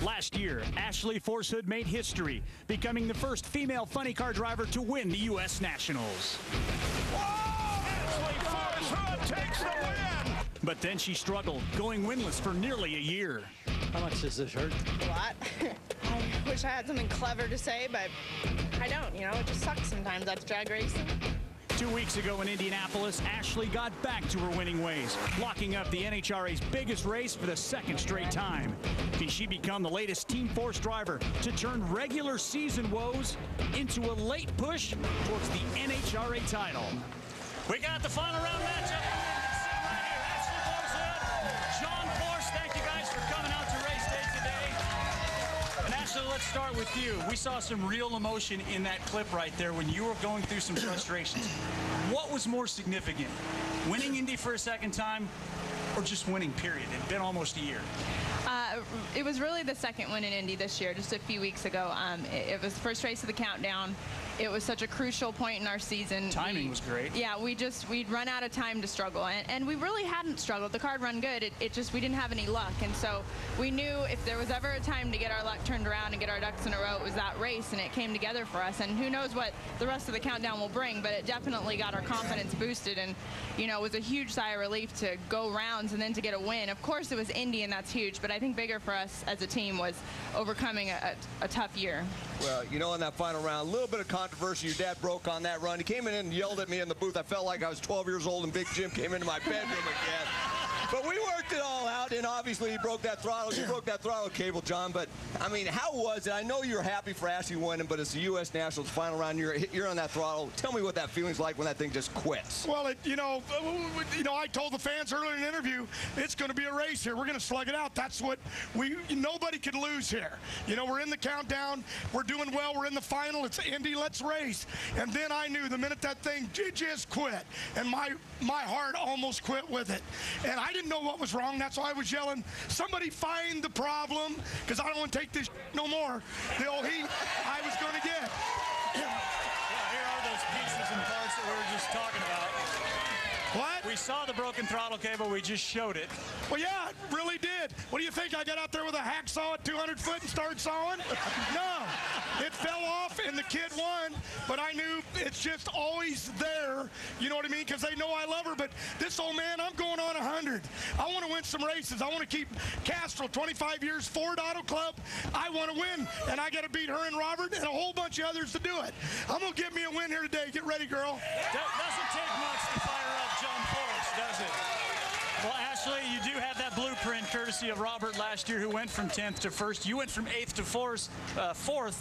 Last year, Ashley ForceHood made history, becoming the first female funny car driver to win the U.S. Nationals. Ashley ForceHood takes the win! But then she struggled, going winless for nearly a year. How much does this hurt? A lot. I wish I had something clever to say, but I don't. You know, it just sucks sometimes. That's drag racing. 2 weeks ago in Indianapolis, Ashley got back to her winning ways, locking up the NHRA's biggest race for the second straight time. Can she become the latest Team Force driver to turn regular season woes into a late push towards the NHRA title? We got the final round matchup. Ashley ForceHood, John Force, thank you guys for coming out to race day today. And Ashley, let's start with you. We saw some real emotion in that clip right there when you were going through some frustrations. What was more significant, winning Indy for a second time or just winning, period? It's been almost a year. It was really the second win in Indy this year, just a few weeks ago. It was the first race of the countdown. It was such a crucial point in our season. Timing was great. Yeah, we'd run out of time to struggle, and we really hadn't struggled. The car run good. It just, we didn't have any luck, and so we knew if there was ever a time to get our luck turned around and get our ducks in a row, it was that race, and it came together for us. And who knows what the rest of the countdown will bring, but it definitely got our confidence boosted, and you know, it was a huge sigh of relief to go rounds and then to get a win. Of course, it was Indy, and that's huge, but I think bigger for us as a team was overcoming a tough year. Well, you know, in that final round, a little bit of controversy. Your dad broke on that run. He came in and yelled at me in the booth. I felt like I was 12 years old and Big Jim came into my bedroom again. But we worked it all out, and obviously he broke that throttle. You broke that throttle cable, John. But, I mean, how was it? I know you're happy for Ashley winning, but it's the U.S. Nationals final round. You're on that throttle. Tell me what that feeling's like when that thing just quits. Well, you know, I told the fans earlier in the interview, it's going to be a race here. We're going to slug it out. That's what nobody could lose here. You know, we're in the countdown. We're doing well. We're in the final. It's Indy. Let's race. And then I knew the minute that thing just quit, and my heart almost quit with it. And I didn't know what was wrong. That's why I was yelling, somebody find the problem, because I don't want to take this no more. The old heat I was going to get. Well, here are those pieces and parts that we were just talking about. What? We saw the broken throttle cable. We just showed it. Well, yeah, it really did. What do you think? I got out there with a hacksaw at 200 foot and started sawing? No. It fell off, and the kid won, but I knew it's just always there. You know what I mean? Because they know I love her, but this old man, I'm going on 100. I want to win some races. I want to keep Castrol, 25 years, Ford Auto Club. I want to win, and I got to beat her and Robert and a whole bunch of others to do it. I'm going to get me a win here today. Get ready, girl. Doesn't take much to fire up John Force, does it? Well, Ashley, you do have that blueprint courtesy of Robert last year, who went from 10th to 1st. You went from 8th to 4th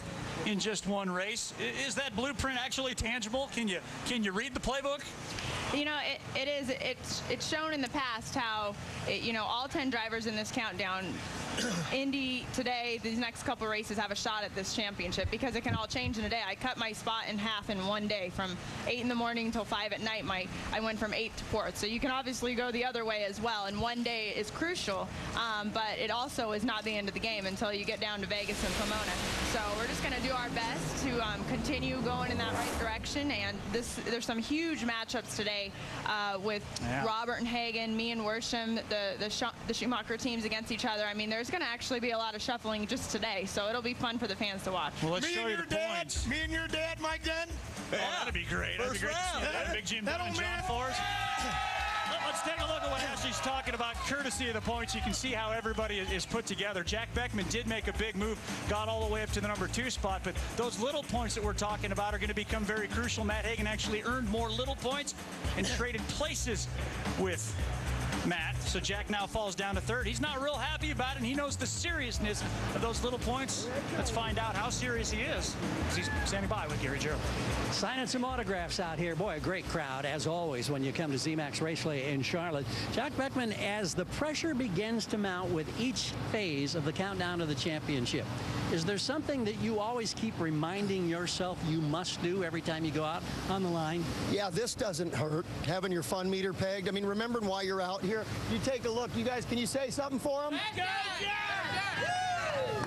in just one race. Is that blueprint actually tangible? Can you read the playbook? You know, it is. It's shown in the past how, you know, all 10 drivers in this countdown, Indy today, these next couple races have a shot at this championship, because it can all change in a day. I cut my spot in half in one day, from 8 in the morning until 5 at night. I went from 8th to 4th. So you can obviously go the other way as well, and one day is crucial, but it also is not the end of the game until you get down to Vegas and Pomona. So we're just going to do our best to continue going in that right direction, and there's some huge matchups today with Robert and Hagen, me and Worsham, the Schumacher teams against each other. I mean, there's going to actually be a lot of shuffling just today, so it'll be fun for the fans to watch. Well, let's show you the points. Me and your dad, Mike Dunn. Oh, that'd be great. That'd be great to see that. Big Jim Dunn and John Force. Let's take a look at what Ashley's talking about, courtesy of the points. You can see how everybody is put together. Jack Beckman did make a big move, got all the way up to the number 2 spot, but those little points that we're talking about are going to become very crucial. Matt Hagen actually earned more little points and traded places with Matt, so Jack now falls down to 3rd. He's not real happy about it, and he knows the seriousness of those little points. Let's find out how serious he is, because he's standing by with Gary Gerald. Signing some autographs out here. Boy, a great crowd, as always, when you come to ZMAX Raceway in Charlotte. Jack Beckman, as the pressure begins to mount with each phase of the countdown to the championship, is there something that you always keep reminding yourself you must do every time you go out on the line? Yeah, this doesn't hurt, having your fun meter pegged. I mean, remembering why you're out here. You take a look. You guys, can you say something for them? Yeah.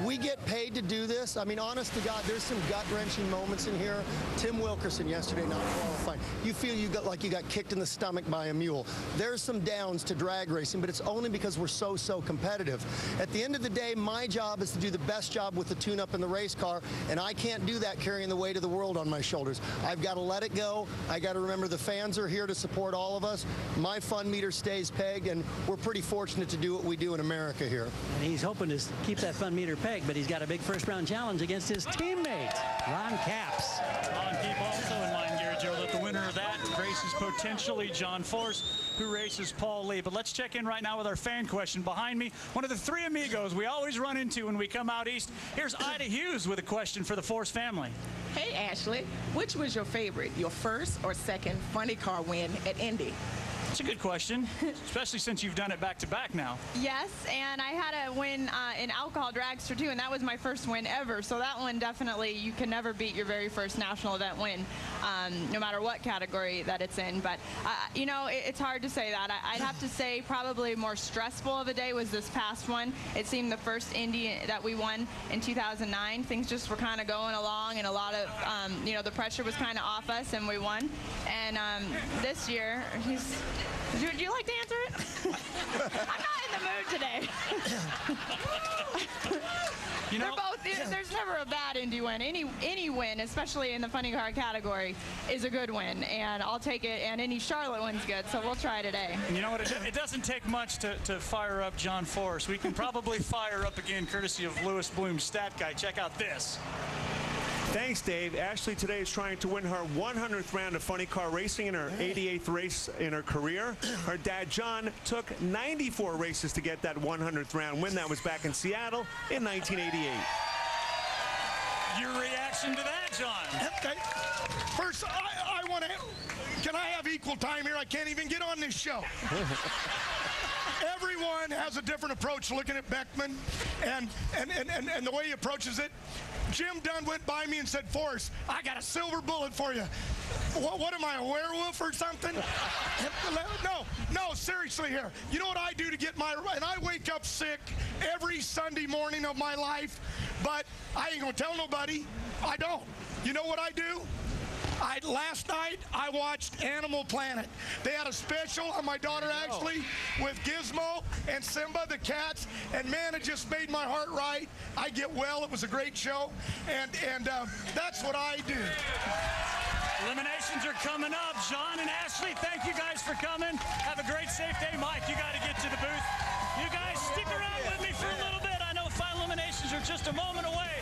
We we get paid to do this. I mean, honest to God, there's some gut-wrenching moments in here. Tim Wilkerson yesterday not qualifying. You feel you got kicked in the stomach by a mule. There's some downs to drag racing, but it's only because we're so competitive. At the end of the day, my job is to do the best job with the tune-up in the race car, and I can't do that carrying the weight of the world on my shoulders. I've got to let it go. I got to remember the fans are here to support all of us. My fun meter stays pegged, and we're pretty fortunate to do what we do in America here. And he's hoping to keep that fun meter pegged, but he's got a big first-round challenge against his teammate, Ron Capps. Ron Keep also in line gear, Charolette. The winner of that race is potentially John Force, who races Paul Lee. But let's check in right now with our fan question. Behind me, one of the three amigos we always run into when we come out east. Here's Ida Hughes with a question for the Force family. Hey, Ashley, which was your favorite, your first or second funny car win at Indy? That's a good question, especially since you've done it back-to-back now. Yes, and I had a win in alcohol dragster too, and that was my first win ever. So that one definitely, you can never beat your very first national event win, no matter what category that it's in. But you know, it's hard to say that. I'd have to say probably more stressful of a day was this past one. It seemed the first Indy that we won in 2009. Things just were kind of going along, and a lot of you know, the pressure was kind of off us, and we won. And this year, would you like to answer it? I'm not in the mood today. You know, there's never a bad Indy win. Any win, especially in the funny car category, is a good win, and I'll take it. And any Charlotte win's good, so we'll try today. You know what? It doesn't take much to fire up John Force. We can probably fire up again, courtesy of Lewis Bloom's stat guy. Check out this. Thanks, Dave. Ashley today is trying to win her 100th round of funny car racing in her 88th race in her career. Her dad, John, took 94 races to get that 100th round win. That was back in Seattle in 1988. Your reaction to that, John? Okay. First, I want to... Can I have equal time here? I can't even get on this show. Everyone has a different approach looking at Beckman and the way he approaches it. Jim Dunn went by me and said, Forrest, I got a silver bullet for you. What am I, a werewolf or something? No, seriously here. You know what I do to get my, and I wake up sick every Sunday morning of my life, but I ain't gonna tell nobody. I don't. You know what I do? Last night, I watched Animal Planet. They had a special on my daughter, actually, with Gizmo and Simba, the cats, and man, it just made my heart right. I get well. It was a great show, and that's what I do. Eliminations are coming up. John and Ashley, thank you guys for coming. Have a great, safe day. Mike, you got to get to the booth. You guys stick around with me for a little bit. I know final eliminations are just a moment away.